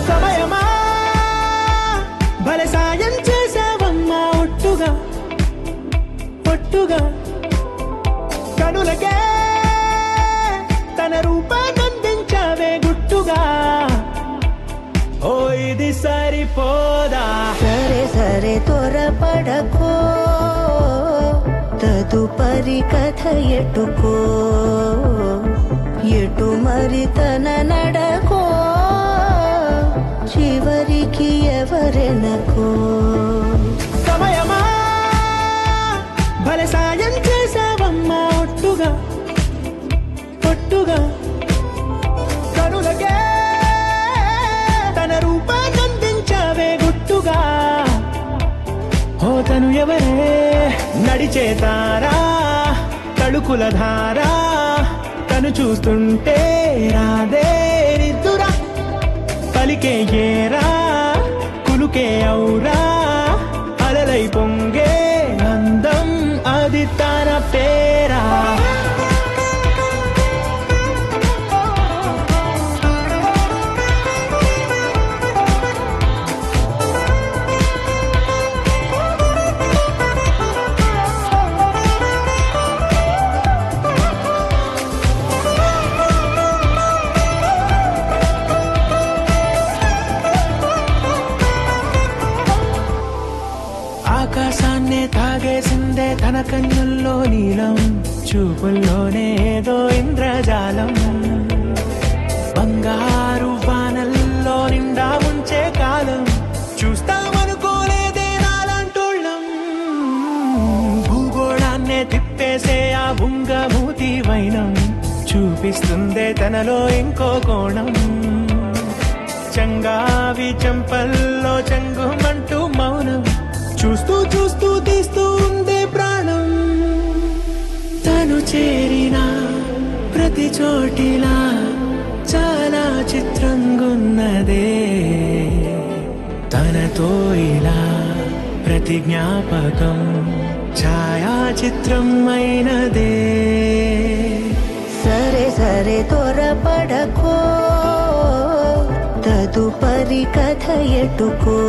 సమయమా భలే సాయం చేసావమ్మా ఒట్టుగా ఒట్టుగా కనులకే తన రూపాన్నందించావే గుట్టుగా ఓ ఇది సరిపోదా సరే సరే త్వరపడకో తదుపరి కథ ఎటుకో ఎటు మరి తన నడకో చివరికి ఎవరెనకో సమయమా భలే సాయం చేసావమ్మా ఒట్టుగా ఒట్టుగా కనులకే తన రూపాన్నందించావే గుట్టుగా ఓ తను ఎవరే నడిచేతారా తడుకుల ధారా తను చూస్తుంటే రాదే నిద్దురా పలికే ఏరా కులుకే ఔరా అలలై పొంగే అందం అది తన పేరా ఆకాశాన్నే తాగేసిందే తన కన్నుల్లో నీలం చూపుల్లోనే ఏదో ఇంద్రజాలం బంగారు వానల్లో నిండా ఉంచే కాలం చూస్తామనుకోలేదే నాలాంటోళ్ళం భూగోళాన్నే తిప్పేసే ఆ బుంగమూతి వైనం చూపిస్తుందే తనలో ఇంకో కోణం చంగావి చెంపల్లో చెంగుమంటూ మౌనం చూస్తూ చూస్తూ తీస్తూ ఉందే ప్రాణం తను చేరిన ప్రతి చోటిలా చాలా చిత్రంగున్నదే తనతో ఇలా ప్రతి జ్ఞాపకం ఛాయాచిత్రం అయినదే సరే సరే త్వరపడకో తదుపరి కథ ఎటుకో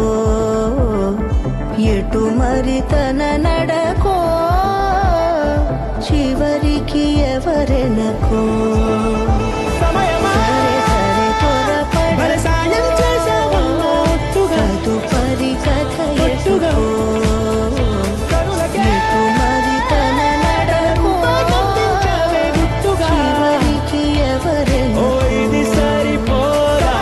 ఎటు మరి తన నడకో చివరికి ఎవరెనకో సమయమా సరే సరే భలే సాయం చేసావమ్మా ఒట్టుగా తదుపరి కథ ఎటుకో కనులకే ఎటు మరి తన నడకో రూపాన్నందించావే గుట్టుగా చివరికి ఓ ఎవరెనకో ఇది సరిపోదా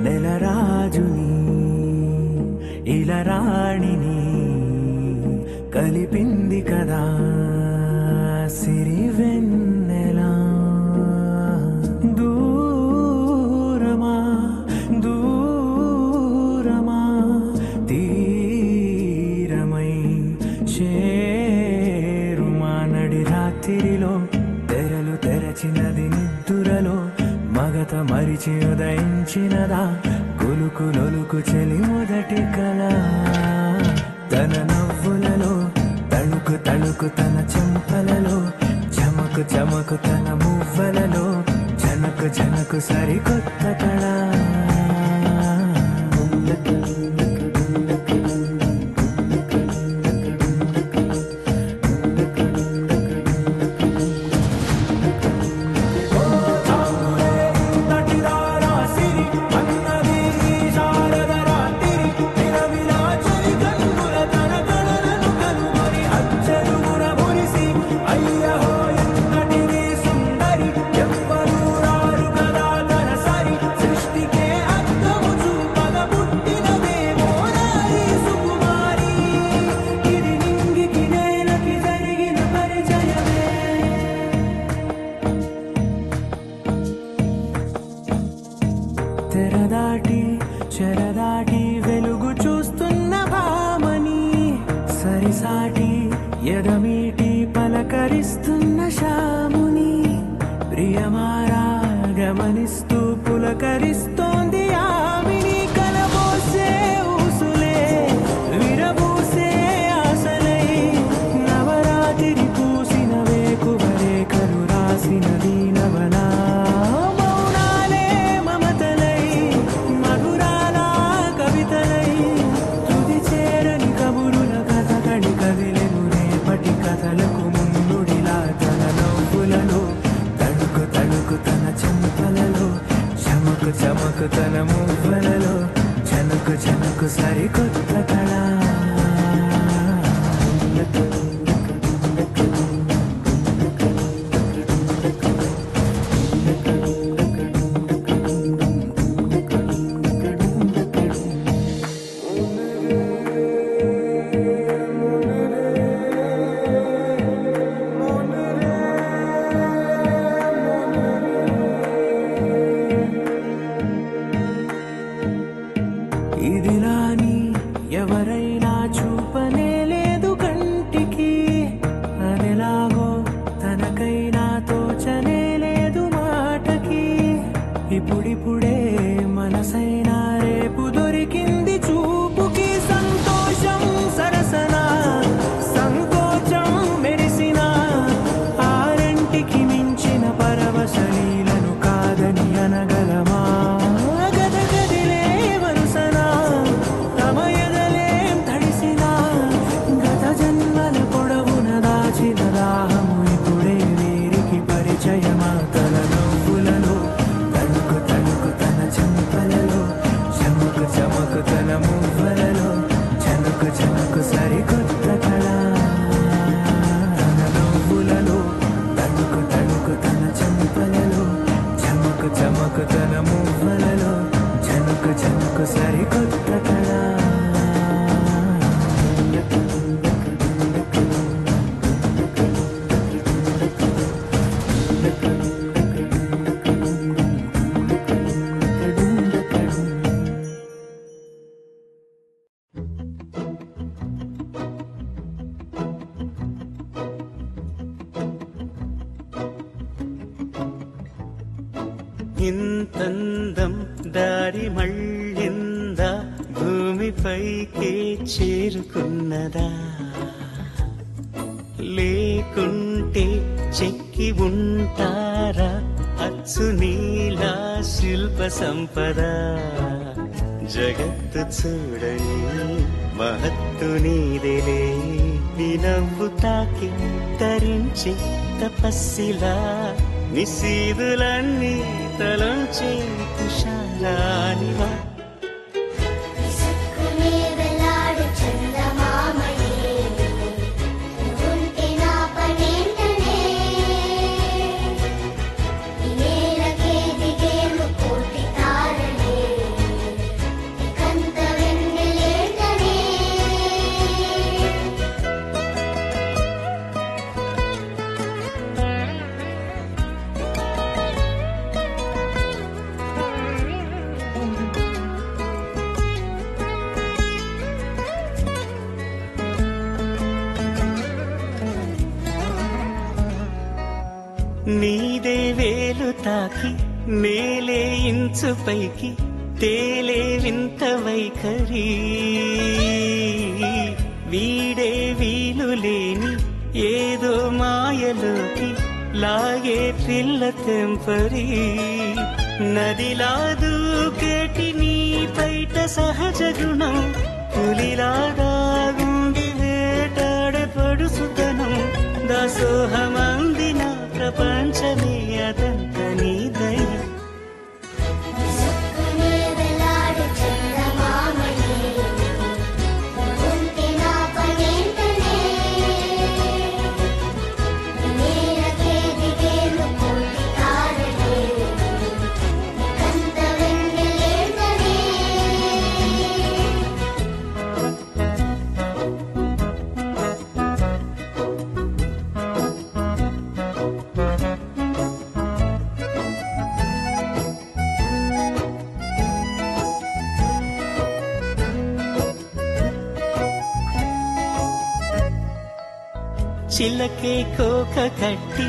నెలరాజుని ఇలరాణిని కలిపింది కదా సిరివెన్నెలా దూరమా దూరమా తీరమై చేరుమా నడి రాత్రిలో తెరలు తెరచినది నిద్దురలో మగత మరిచి ఉదయించినదా కొలుకు లొలుకు చెలి మొదటి కళ తన నవ్వులలో తళుకు తళుకు తన చెంపలలో చమకు చమకు తన మువ్వలలో జనకు జనకు సరికొత్త కళ సృష్టికే చెరదాటి వెలుగు చూస్తున్న భామని సరిసాటి ఎదమీటి పలకరిస్తున్న శాముని ప్రియమారా గమనిస్తూ పులకరిస్తోంది ఆమిని కలబోసే ఊసులే విరబూసే ఆశలై నవరాత్రి పూసిన వేకువరే కలు రాసిన దీనవనా మౌనాలే మమతలై మధురాల కవితలై తుది చేరని కబురుల కథ కడి కదిలెను రేపటి కథలకు ముందుడిలా తన నవ్వులలో తడుకు తడుకు తన చెంపలలో చమకు చమకు తన మువ్వలలో చనుకు చనుకు సరికొత్త కళ ఇదిలాని ఎవరైనా చూపనే లేదు కంటికి అదెలాగో తనకైనా తోచనే లేదు మాటకి ఇప్పుడిప్పుడే మనసైనా రేపు దొరికింది చూపుకి సంతోషం సరసన సంకోచం మెరిసిన ఆరంటికి మించిన పరవశలీలను కాదని అనగలమా గదగదిలే వరుసన తమ ఎదలేం తడిసిన గత జన్మల పొడవున దాచిన దాహము ఇప్పుడే వీరికి పరిచయమా తన నవ్వులలో తడుకు తడుకు తన చెంపలలో చమకు చమకు తన మువ్వలలో చనుకు చనుకు సరికొత్త కళ తన నవ్వులలో తడుకు తడుకు తన చెంపలలో చమకు చమకు తన మువ్వలలో చనుకు చనుకు సరికొత్త కళ ఇంతందం దారి మళ్ళిందా భూమిపైకే చేరుకున్నదా లేకుంటే చెక్కి ఉంటారా అచ్చు నీలా శిల్ప సంపద జగత్తు చూడని మహత్తు నీదేలే నీ నవ్వు తాకి తరించి తపస్సిలా నిశీదులన్నీ తలంచే కుశాలానివా నీదే వేలు తాకి నేలే ఇంచు పైకి తేలే వింత వైఖరి వీడే వీలు లేని ఏదో మాయలోకి లాగే పిల్ల తెంపరి నదిలా దూకేటి నీ బయట సహజ గుణం పులిలాగా గుండి వేటాడే పడుసుతనం దాసోహమందిన ప్రపంచమే అదంత నీ దయ చిలకే కోక కట్టి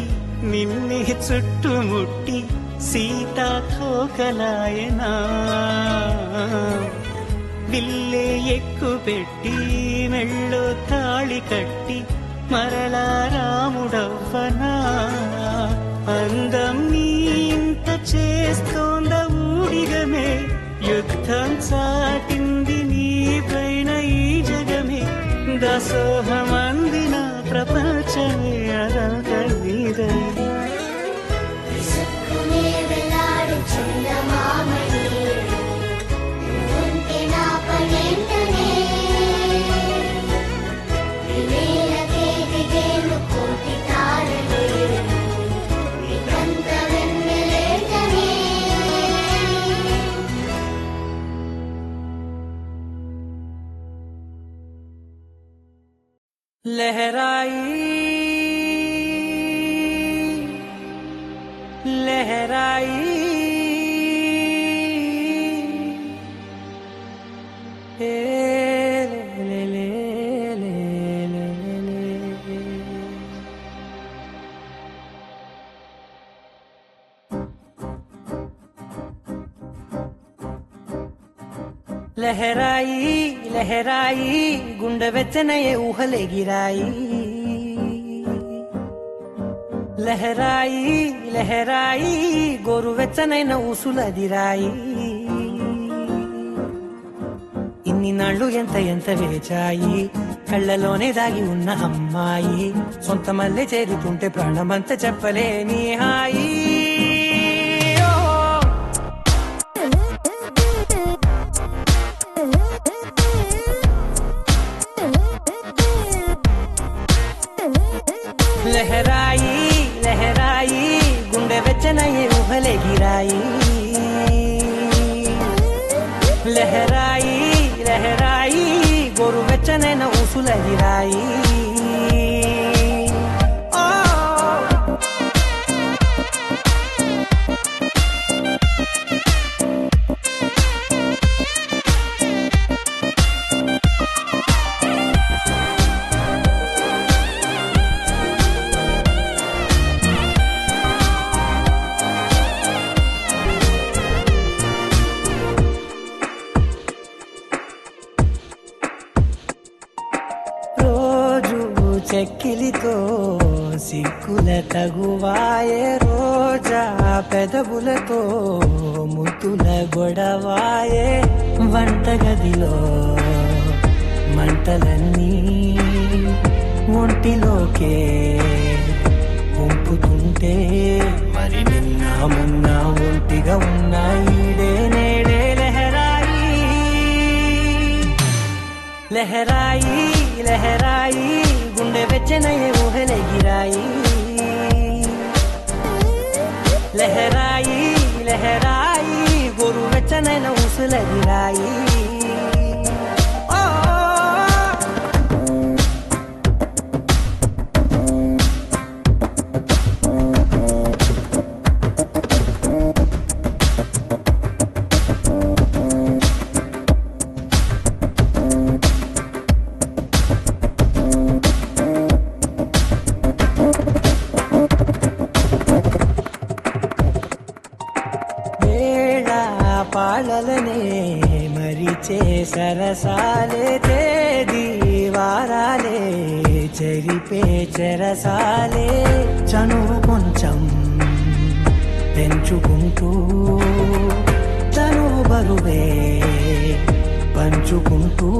నిన్నే చుట్టుముట్టి సీతాకోకలాయనా విల్లే ఎక్కు పెట్టి మెళ్ళో తాళి కట్టి మరలా రాముడవ్వనా అందం నీ ఇంత చేస్తోంద ఊడిగమే యుద్ధం చాటింది నీ పైన ఈ జగమే దాసోహమందిన ప్రపంచమే అదంత నీదై लहराई लहराई ले ले ले ले ले ले लहराई लहराई गुंड వెచ్చనయే ఊహలే గిరాయి లహరాయి లహరాయి గోరు వెచ్చనైన ఊసులదిరాయి ఇన్ని నాళ్ళు ఎంత ఎంత వేచాయి కళ్ళలోనే దాగి ఉన్న అమ్మాయి సొంత మల్లె చేరుతుంటే ప్రాణమంతా చెప్పలేని హాయి लहराई लहराई गुंडे వెచ్చనయే ఊహలే గిరాయి లహరాయి లహరాయి గోరు వెచ్చనైన ఊసులదిరాయి చెక్కిలితో సిక్కుల తగువాయే రోజా పెదవులతో ముద్దుల గొడవాయే వంటగదిలో మంటలన్నీ ఒంటిలోకే వంపుతుంటే మరి నిన్న మొన్న ఒంటిగా ఉన్న ఈడే నేడే లహరాయి లహరాయి లహరాయి గుండె వెచ్చనయే ఊహలే గిరాయి లహరాయి లహరాయి గోరు వెచ్చనైన ఊసులదిరాయి పాలలనే మరిచే సరసాలే తేదీ వారాలే చెరిపే చెరసాలే చనువు కొంచెం పెంచుకుంటూ చనువు బరువే పంచుకుంటూ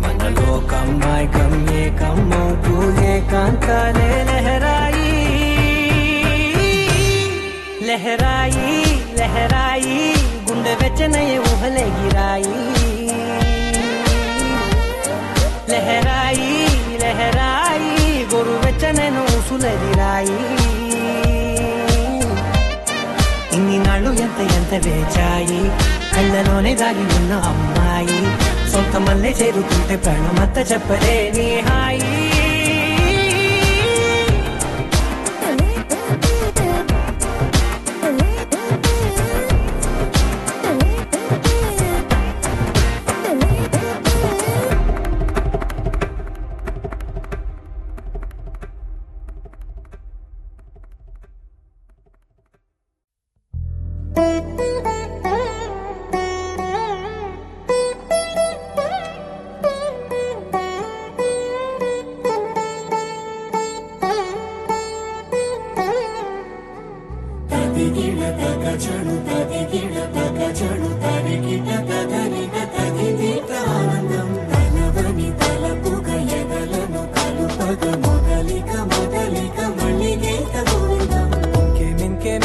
మనలో కమ్మాయి కమ్మే కమ్మవుతూ ఏకాంతాలే లహరాయి లహరాయి లహరాయి గుండె వెచ్చనయే ఊహలే గిరాయి లహరాయి లహరాయి గోరు వెచ్చనైన ఊసులదిరాయి ఇన్ని నాళ్ళు ఎంత ఎంత వేచాయి కళ్ళలోనే దాగి ఉన్న అమ్మాయి సొంత మల్లె చేరుతుంటే ప్రాణమంతా చెప్పలేని హాయి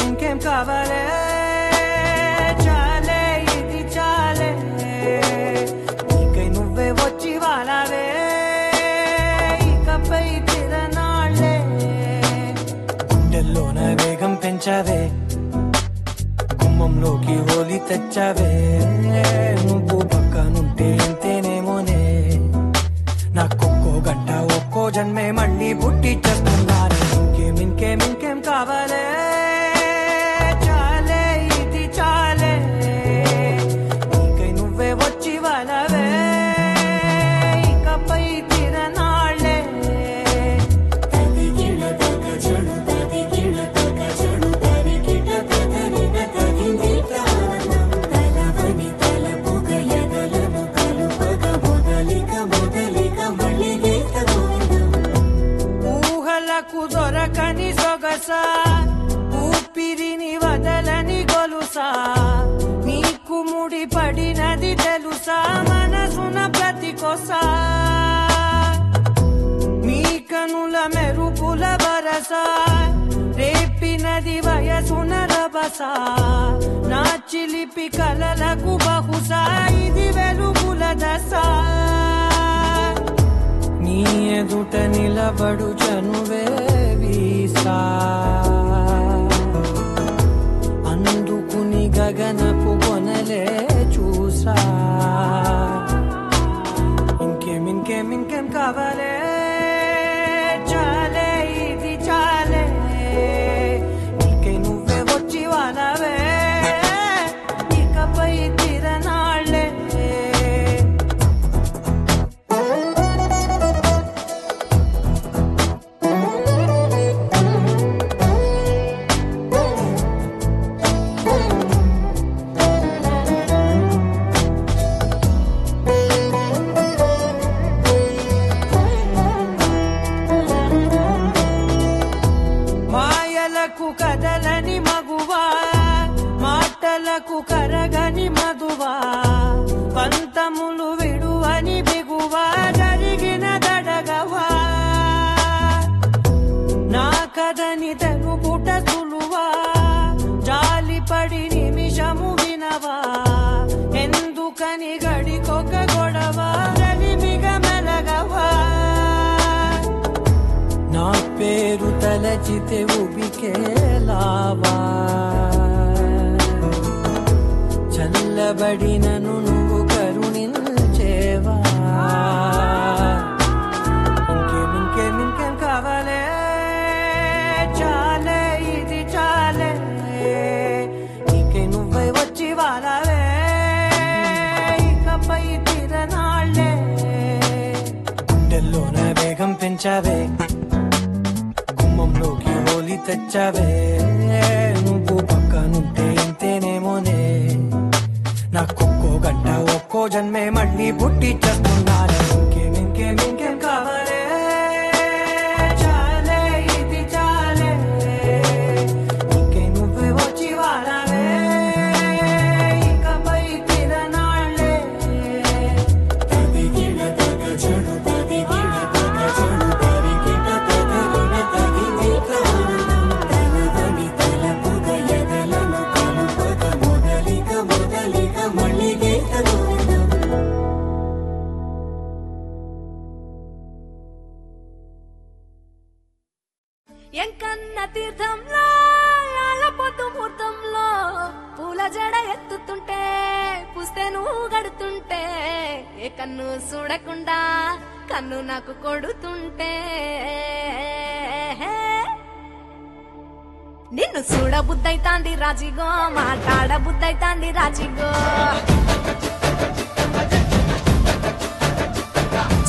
ఇంకేం కావాలే చాలే ఇది చాలే నీకై నువ్వే వచ్చి వాలావే ఇకపై తిరనాళ్ళే గుండెల్లోన వేగం పెంచావే గుమ్మంలోకి హోలీ తెచ్చావే నువ్వు పక్కనుంటే ఇంతేనేమోనే నాకొక్కో గంట ఒక్కో జన్మే మళ్ళీ పుట్టి చేస్తున్నాను ఇంకేం కావాలే చాలే ఇది చాలే నీకై నువ్వే వచ్చి వాలావే ఇకపై తిరనాళ్ళే ఊహలకు దొరకని సొగసా ఊపిరిని వదలని గొలుసా నీకు ముడి పడినది తెలుసా మనసున ప్రతి కొసా మీ కనుల మెరుపుల వరసా రేపినది వయసున రభసా నా చిలిపి కలలకు బహుశా ఇది వెలుగుల దశ నీ ఎదుట నిలబడు చనువే వీసా అందుకుని గగనపు కొనలే చూసా ఇంకేం కావాలే చాలే ఇది చాలే నీకై నువ్వే వచ్చి వాలావే ఇకపై తిరనాళ్ళే మాయలకు కదలని మగువా మాటలకు కరగని మధువా పంతములు విడువని బిగువా జరిగిన దడగవా నా కదని తెలుపుట సులువా జాలిపడి నిమిషము వినవా ఎందుకని గడికొక గొడవ రలిమిగ మెలగవా నా పేరు తలచితే ఉబికేలావా చల్లబడినను నువ్వు కరుణించేవా ఇంకేం కావాలే చాలే ఇది చాలే నీకై నువ్వై వచ్చి వాలావే ఇకపై తిరనాళ్ళే గుండెల్లోన వేగం పెంచావే గుమ్మంలోకి హోలీ తెచ్చావే నువ్వు పక్కనుంటే ఇంతేనేమోనే నాకొక్కో గంట ఒక్కో జన్మే మళ్ళీ పుట్టి చేస్తున్నాను ఇంకేం కావాలే చాలే ఇది చాలే నీకై నువ్వే వచ్చి వాలావే ఇకపై తిరనాళ్ళే ఎంకన్న తీర్థంలో పొద్దు ముహూర్తంలో పూల జడ ఎత్తుతుంటే పుస్తే నువ్వు గడుతుంటే ఏ కన్ను చూడకుండా కన్ను నాకు కొడుతుంటే నిన్ను చూడ బుద్ధైతాంది రాజిగో మాట్లాడ బుద్ధైతాంది రాజిగో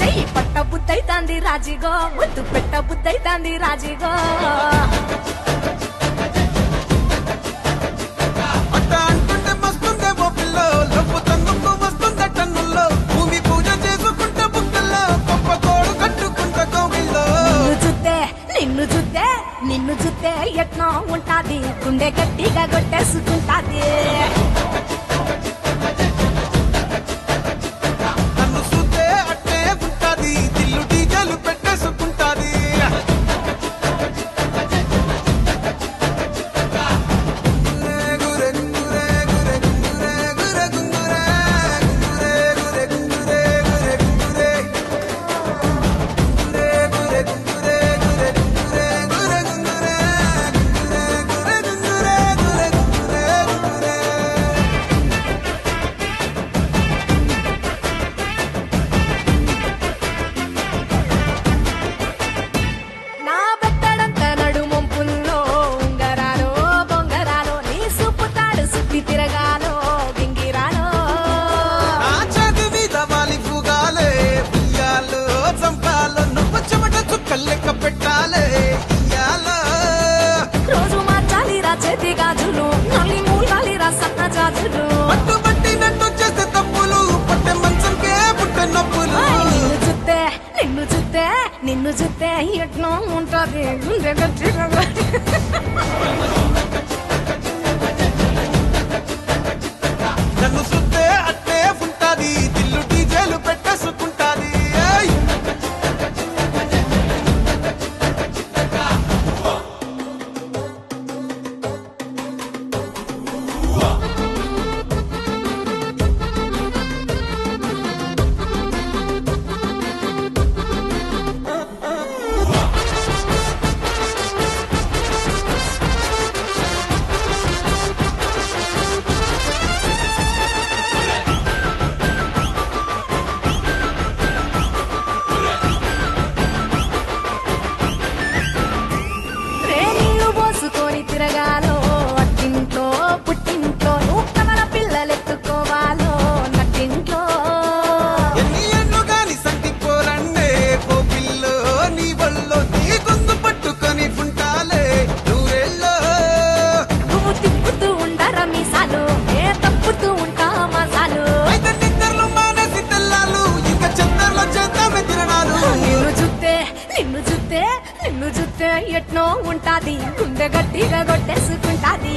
చెయ్యి పట్ట బుద్ధైతాంది రాజిగో ముద్దు పెట్ట బుద్ధైతాంది రాజిగో అంటుంటే మస్తుందే ఓ పిల్లో లబ్బు తన్నుకు వస్తుందే టన్నుల్లో భూమి పూజ చేసుకుంటే బుక్కల్లో గొప్ప కోడు కట్టుకుంటే కోవిల్లో నిన్ను చూస్తే ఎట్నో ఉంటాది గుండె గట్టిగా కొట్టేసుకుంటాది నన్ను సుత్తే అట్టే ఉంటాది దిల్లు డీజేలు పెట్టేసుకుంటాది నీళ్లు పోసుకొని తిరగాలో అట్టింట్లో పుట్టింట్లో నూకమల పిల్లలెత్తుకోవాలో నట్టింట్లో ఎన్ని ఎన్ను గాని సంటిపోరండే ఓ పిల్లో నీ వల్లో నీ గొంతు పట్టుకొని ఉంటాలే నూరేళ్ళో నువ్వు తిప్పుతూ ఉండరా మీసాలు ఏ తప్పుతూ ఉంటా మసాలు అయితే నిద్రలు మానేసి తెల్లాలు ఇంకా చందర్లో చేద్దామే తిరణాలు నిన్ను చూస్తే ఎట్నో ఉంటాది గుండె గట్టిగా కొట్టేసుకుంటాది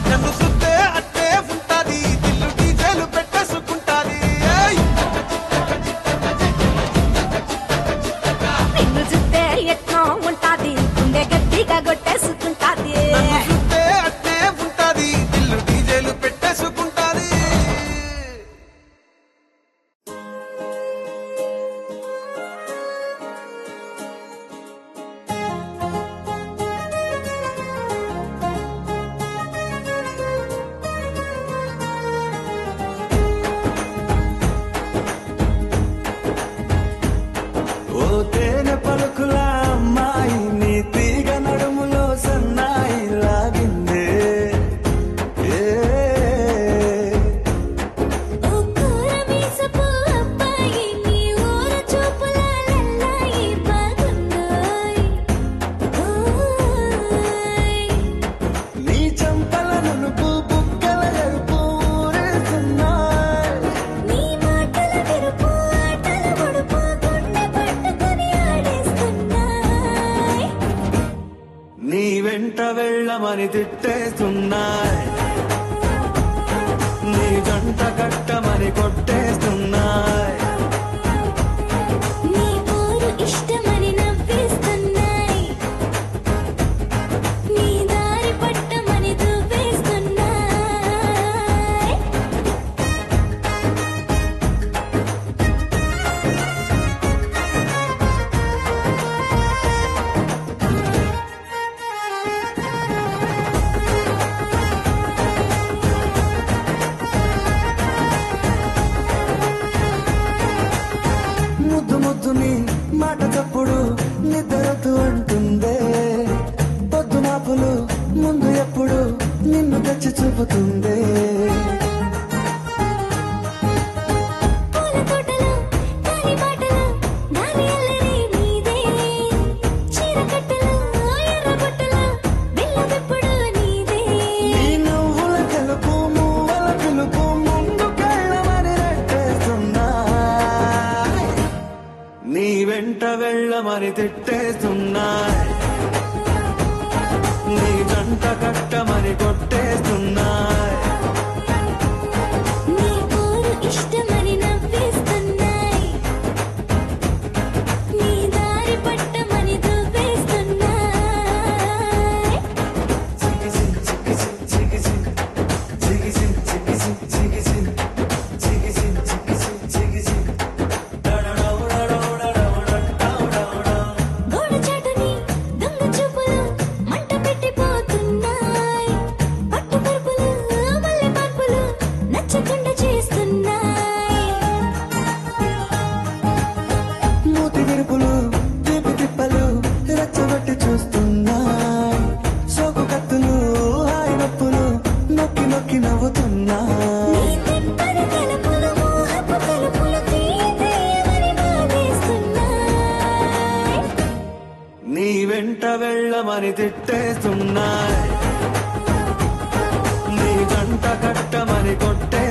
నన్ను సుత్తే అట్టే ఉంటాది దిల్లు డీజేలు పెట్టేసుకుంటాది నిన్ను చూస్తే ఎట్నో ఉంటాది గుండె గట్టిగా కొట్టేసుకుంటాది నన్ను సుత్తే అట్టే ఉంటాది దిల్లు డీజేలు పెట్టేసుకుంటాది ఓ తేనె పలుకుల అమ్మాయి నీ తీగ నడుములో సన్నాయి లాగిందే ఏ ఓ కూరమీసపు అబ్బాయి నీ ఊర చూపుల లల్లాయి బాగున్నాయి ఓయ్ నీ చంపల నునుపు బుగ్గల ఎరుపు ఊరేస్తున్నాయి నీ మాటల విరుపు ఆటల ఒడుపు గుండె పట్టుకొని ఆడేస్తున్నాయి నీ వెంట వెళ్ళమని తిట్టేస్తున్నాయి నీ జంట కట్టమని కొట్టేస్తున్నాయి నీ ఊరు ఇష్టమని నవ్వేస్తున్నాయి నీ దారి పట్టమని దువ్వేస్తున్నాయి ముద్దు ముద్దుని మాట తప్పుడు నిద్రతు అంటుందే పొద్దు మాపులు ముందు ఎప్పుడు నిన్ను తెచ్చి చూపుతుందే పూల తోటలో గాలి బాటలో గాలి అల్లరి నీదే చీర కట్టలో ఎర్ర బుట్టలో బిల్ల విప్పుడు నీదే నీ నువ్వుల తెలుపు మువ్వల పిలుపు ముందు కళ్ళమని రెట్టేస్తున్నాయి నీ వెంట వెళ్ళమని తిట్టేస్తున్నాయి నీ జంట కట్టమని కొట్టేస్తున్నాయి నీ ఊరు ఇష్టమని నవ్వేస్తున్నాయి నీ దారి పట్టమని దువ్వేస్తున్నాయి గోడ చాటుని దొంగ చూపులు మంట పెట్టిపోతున్నాయి పట్టు పరుపులు మల్లె పార్పులు నచ్చకుండా చేస్తున్నాయి మూతి విరుపులు తీపి తిప్పలు రెచ్చగొట్టి చూస్తున్నాయి సోకు కత్తులు హాయి నొప్పులు నొక్కి నొక్కి నవ్వుతున్నాయి నీ తిప్పని తలుపులు మోహపు తలుపులు తీసేయమని బాధేస్తున్నాయి నీ వెంట వెళ్ళమని తిట్టేస్తున్నాయి నీ జంట కట్టమని కొట్టే